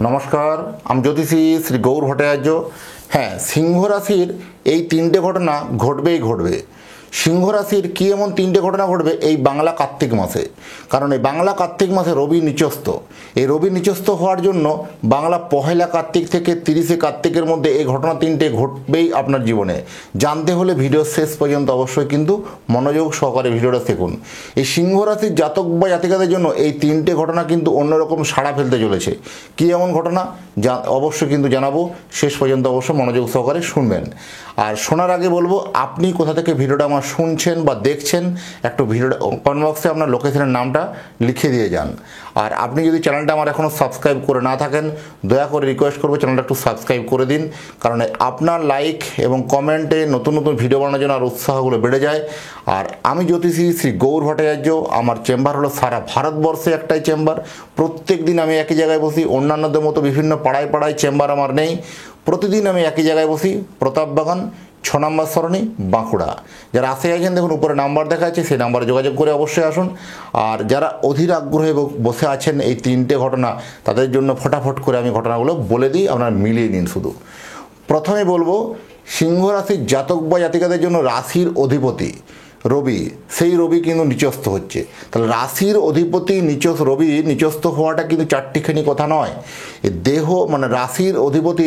নমস্কার, আমি জ্যোতিষী শ্রী গৌর ভট্টাচার্য। হ্যাঁ, সিংহ রাশির এই তিনটে ঘটনা ঘটবেই ঘটবে। সিংহ রাশির কী এমন তিনটে ঘটনা ঘটবে এই বাংলা কার্তিক মাসে? কারণ এই বাংলা কার্তিক মাসে রবি নিচস্থ। এই রবি নিচস্থ হওয়ার জন্য বাংলা পহেলা কার্তিক থেকে 30শে কার্তিকের মধ্যে এই ঘটনা তিনটে ঘটবেই আপনার জীবনে। জানতে হলে ভিডিও শেষ পর্যন্ত অবশ্যই কিন্তু মনোযোগ সহকারে ভিডিওটা দেখুন। এই সিংহ রাশির জাতক বা জাতিকাদের জন্য এই তিনটে ঘটনা কিন্তু অন্যরকম সাড়া ফেলতে চলেছে। কী এমন ঘটনা অবশ্যই কিন্তু জানাবো, শেষ পর্যন্ত অবশ্যই মনোযোগ সহকারে শুনবেন। আর শোনার আগে বলবো, আপনি কোথা থেকে ভিডিওটা আমার শুনছেন বা দেখছেন, একটু ভিডিওটা কমেন্ট বক্সে আপনার লোকেশনের নামটা লিখে দিয়ে যান। আর আপনি যদি চ্যানেলটা আমার এখনও সাবস্ক্রাইব করে না থাকেন, দয়া করে রিকোয়েস্ট করবো চ্যানেলটা একটু সাবস্ক্রাইব করে দিন। কারণ আপনার লাইক এবং কমেন্টে নতুন নতুন ভিডিও বানানোর জন্য আর উৎসাহগুলো বেড়ে যায়। আর আমি জ্যোতিষী শ্রী গৌর ভট্টাচার্য, আমার চেম্বার হলো সারা ভারতবর্ষে একটাই চেম্বার। প্রত্যেক দিন আমি একই জায়গায় বসি, অন্যান্যদের মতো বিভিন্ন পাড়ায় পাড়ায় চেম্বার আমার নেই। প্রতিদিন আমি একই জায়গায় বসি, প্রতাপবাগান 6 নম্বর সরণি, বাঁকুড়া। যারা আসে আছেন দেখুন উপরে নাম্বার দেখা যাচ্ছে, সেই নাম্বারে যোগাযোগ করে অবশ্যই আসুন। আর যারা অধীর আগ্রহে বসে আছেন এই তিনটে ঘটনা, তাদের জন্য ফটাফট করে আমি ঘটনাগুলো বলে দিই, আপনারা মিলিয়ে নিন। শুধু প্রথমে বলবো, সিংহ রাশির জাতক বা জাতিকাদের জন্য রাশির অধিপতি রবি, সেই রবি কিন্তু নিচস্থ হচ্ছে। তাহলে রাশির অধিপতি রবি নিচস্থ হওয়াটা কিন্তু চারটিখানি কথা নয়। দেহ মানে রাশির অধিপতি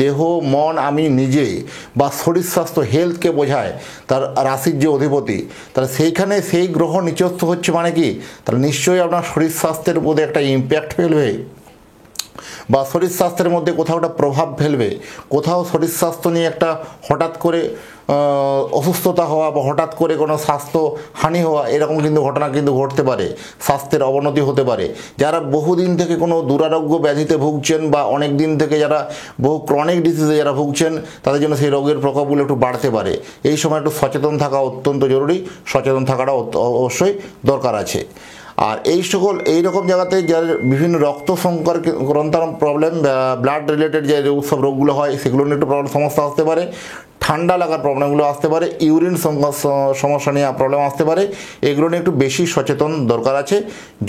দেহ, মন, আমি নিজে বা শরীর স্বাস্থ্য, হেলথকে বোঝায় তার রাশির যে অধিপতি। তাহলে সেইখানে সেই গ্রহ নিচস্থ হচ্ছে মানে কি, তাহলে নিশ্চয়ই আপনার শরীর স্বাস্থ্যের উপরে একটা ইম্প্যাক্ট ফেলবে বা শরীর স্বাস্থ্যের মধ্যে কোথাও একটা প্রভাব ফেলবে। কোথাও শরীর স্বাস্থ্য নিয়ে একটা হঠাৎ করে অসুস্থতা হওয়া বা হঠাৎ করে কোনো স্বাস্থ্য হানি হওয়া, এরকম কিন্তু ঘটনা কিন্তু ঘটতে পারে। স্বাস্থ্যের অবনতি হতে পারে। যারা বহুদিন থেকে কোনো দুরারোগ্য ব্যাধিতে ভুগছেন বা অনেক দিন থেকে যারা বহু ক্রনিক ডিজিজে যারা ভুগছেন, তাদের জন্য সেই রোগের প্রকোপগুলো একটু বাড়তে পারে। এই সময় একটু সচেতন থাকা অত্যন্ত জরুরি, সচেতন থাকাটা অবশ্যই দরকার আছে। আর এইরকম জায়গাতে যার বিভিন্ন রক্ত সংক্রান্ত প্রবলেম, ব্লাড রিলেটেড যে সব রোগগুলো হয়, সেগুলো নিয়ে একটু সমস্যা আসতে পারে। ঠান্ডা লাগার প্রবলেমগুলো আসতে পারে, ইউরিন সমস্যা নিয়ে প্রবলেম আসতে পারে। এগুলো নিয়ে একটু বেশি সচেতন দরকার আছে।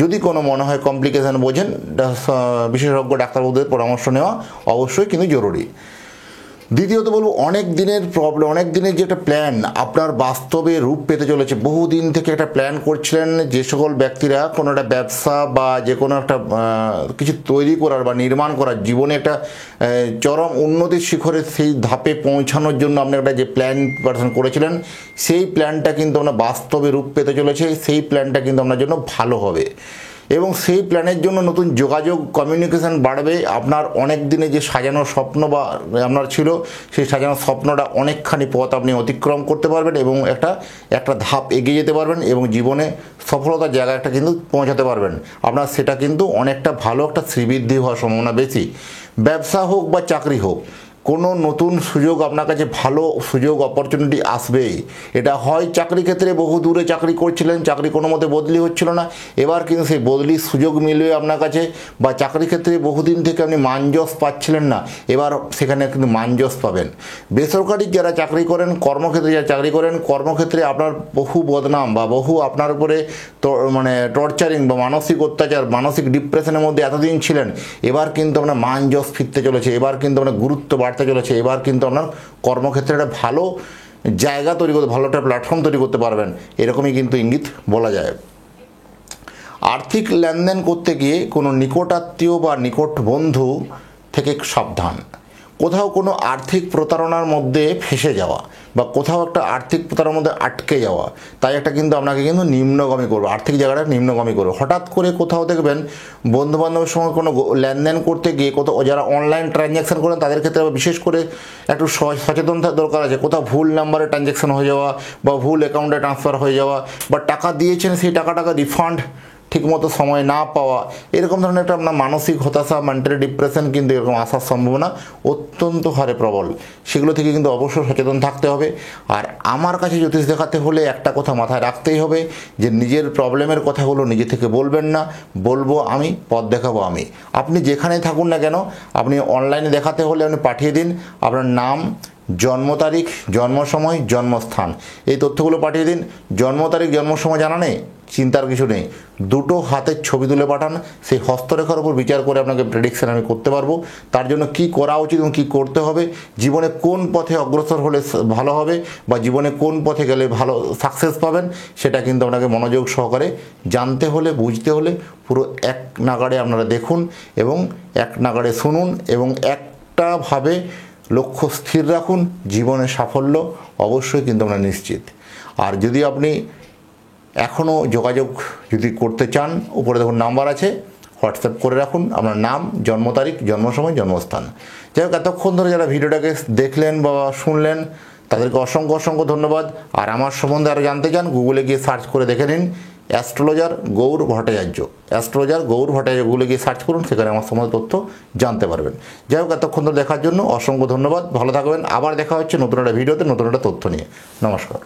যদি কোনো মনে হয় কমপ্লিকেশান বোঝেন, বিশেষজ্ঞ ডাক্তারবাবুদের পরামর্শ নেওয়া অবশ্যই কিন্তু জরুরি। দ্বিতীয়ত বলবো, অনেক দিনের প্রবলেম, অনেক দিনের যে একটা প্ল্যান আপনার বাস্তবে রূপ পেতে চলেছে। বহুদিন থেকে একটা প্ল্যান করছিলেন যে সকল ব্যক্তিরা কোনো একটা ব্যবসা বা যে কোনো একটা কিছু তৈরি করার বা নির্মাণ করার, জীবনে একটা চরম উন্নতির শিখরে সেই ধাপে পৌঁছানোর জন্য আপনি একটা যে প্ল্যান করেছিলেন, সেই প্ল্যানটা কিন্তু আপনার বাস্তবে রূপ পেতে চলেছে। সেই প্ল্যানটা কিন্তু আপনার জন্য ভালো হবে এবং সেই প্ল্যানের জন্য নতুন যোগাযোগ, কমিউনিকেশান বাড়বে। আপনার অনেক দিনে যে সাজানো স্বপ্ন বা আপনার ছিল, সেই সাজানো স্বপ্নটা অনেকখানি পথ আপনি অতিক্রম করতে পারবেন এবং একটা ধাপ এগিয়ে যেতে পারবেন এবং জীবনে সফলতার জায়গায় একটা কিন্তু পৌঁছাতে পারবেন। আপনার সেটা কিন্তু অনেকটা ভালো একটা শ্রীবৃদ্ধি হওয়ার সম্ভাবনা বেশি। ব্যবসা হোক বা চাকরি হোক, কোনো নতুন সুযোগ আপনার কাছে, ভালো সুযোগ অপরচুনিটি আসবেই। এটা হয় চাকরি ক্ষেত্রে বহু দূরে চাকরি করছিলেন, চাকরি কোনো মতে বদলি হচ্ছিল না, এবার কিন্তু সেই বদলির সুযোগ মিলবে আপনার কাছে। বা চাকরি ক্ষেত্রে বহুদিন থেকে আপনি মানযশ পাচ্ছিলেন না, এবার সেখানে কিন্তু মানযশ পাবেন। বেসরকারি যারা চাকরি করেন, কর্মক্ষেত্রে যারা চাকরি করেন, কর্মক্ষেত্রে আপনার বহু বদনাম বা বহু আপনার উপরে টর্চারিং বা মানসিক অত্যাচার, মানসিক ডিপ্রেশনের মধ্যে এতদিন ছিলেন, এবার কিন্তু আপনার মানযশ ফিরতে চলেছে। এবার কিন্তু আপনার গুরুত্ব চলেছে। এবার কিন্তু আপনার কর্মক্ষেত্রে একটা ভালো জায়গা তৈরি করতে, ভালো একটা প্ল্যাটফর্ম তৈরি করতে পারবেন, এরকমই কিন্তু ইঙ্গিত বলা যায়। আর্থিক লেনদেন করতে গিয়ে কোনো নিকটাত্মীয় বা নিকট বন্ধু থেকে সাবধান। কোথাও কোনো আর্থিক প্রতারণার মধ্যে ফেঁসে যাওয়া বা কোথাও একটা আর্থিক প্রতারণার মধ্যে আটকে যাওয়া, তাই একটা কিন্তু আপনাকে কিন্তু নিম্নগামী করবে, আর্থিক জায়গাটা নিম্নগামী করবে। হঠাৎ করে কোথাও দেখবেন বন্ধুবান্ধবের সঙ্গে কোনো লেনদেন করতে গিয়ে, কোথাও যারা অনলাইন ট্রানজ্যাকশান করেন তাদের ক্ষেত্রে বিশেষ করে একটু সচেতন থাকা দরকার আছে। কোথাও ভুল নাম্বারে ট্রানজ্যাকশান হয়ে যাওয়া বা ভুল অ্যাকাউন্টে ট্রান্সফার হয়ে যাওয়া বা টাকা দিয়েছেন সেই টাকা রিফান্ড ঠিকমতো সময় না পাওয়া, এরকম ধরনের একটা আপনার মানসিক হতাশা, মেন্টাল ডিপ্রেশন কিন্তু এরকম আসার সম্ভাবনা অত্যন্ত হারে প্রবল। সেগুলো থেকে কিন্তু অবশ্যই সচেতন থাকতে হবে। আর আমার কাছে জ্যোতিষ দেখাতে হলে একটা কথা মাথায় রাখতেই হবে যে নিজের প্রবলেমের কথাগুলো নিজে থেকে বলবেন না, বলবো আমি, পথ দেখাবো আমি। আপনি যেখানেই থাকুন না কেন, আপনি অনলাইনে দেখাতে হলে আপনি পাঠিয়ে দিন আপনার নাম, জন্ম তারিখ, জন্ম সময়, জন্মস্থান এই তথ্যগুলো পাঠিয়ে দিন। জন্ম তারিখ, জন্ম সময় জানা নেই, চিন্তার কিছু নেই, দুটো হাতের ছবি তুলে পাঠান। সেই হস্তরেখার উপর বিচার করে আপনাকে প্রেডিকশন আমি করতে পারবো। তার জন্য কি করা উচিত এবং কী করতে হবে, জীবনে কোন পথে অগ্রসর হলে ভালো হবে বা জীবনে কোন পথে গেলে ভালো সাকসেস পাবেন, সেটা কিন্তু আপনাকে মনোযোগ সহকারে জানতে হলে, বুঝতে হলে পুরো এক নাগাড়ে আপনারা দেখুন এবং এক নাগাড়ে শুনুন এবং একটাভাবে লক্ষ্য স্থির রাখুন। জীবনে সাফল্য অবশ্যই কিন্তু আমরা নিশ্চিত। আর যদি আপনি এখনও যোগাযোগ যদি করতে চান, উপরে দেখুন নাম্বার আছে, হোয়াটসঅ্যাপ করে রাখুন আপনার নাম, জন্ম তারিখ, জন্ম সময়, জন্মস্থান। যাই হোক, এতক্ষণ ধরে যারা ভিডিওটাকে দেখলেন বা শুনলেন তাদেরকে অসংখ্য অসংখ্য ধন্যবাদ। আর আমার সম্বন্ধে আরও জানতে চান, গুগলে গিয়ে সার্চ করে দেখে নিন অ্যাস্ট্রোলজার গৌর ভট্টাচার্য। অ্যাস্ট্রোলজার গৌর ভট্টাচার্য গুগলে গিয়ে সার্চ করুন, সেখানে আমার সম্বন্ধে তথ্য জানতে পারবেন। যাই হোক, এতক্ষণ ধরে দেখার জন্য অসংখ্য ধন্যবাদ। ভালো থাকবেন। আবার দেখা হচ্ছে নতুন একটা ভিডিওতে, নতুন একটা তথ্য নিয়ে। নমস্কার।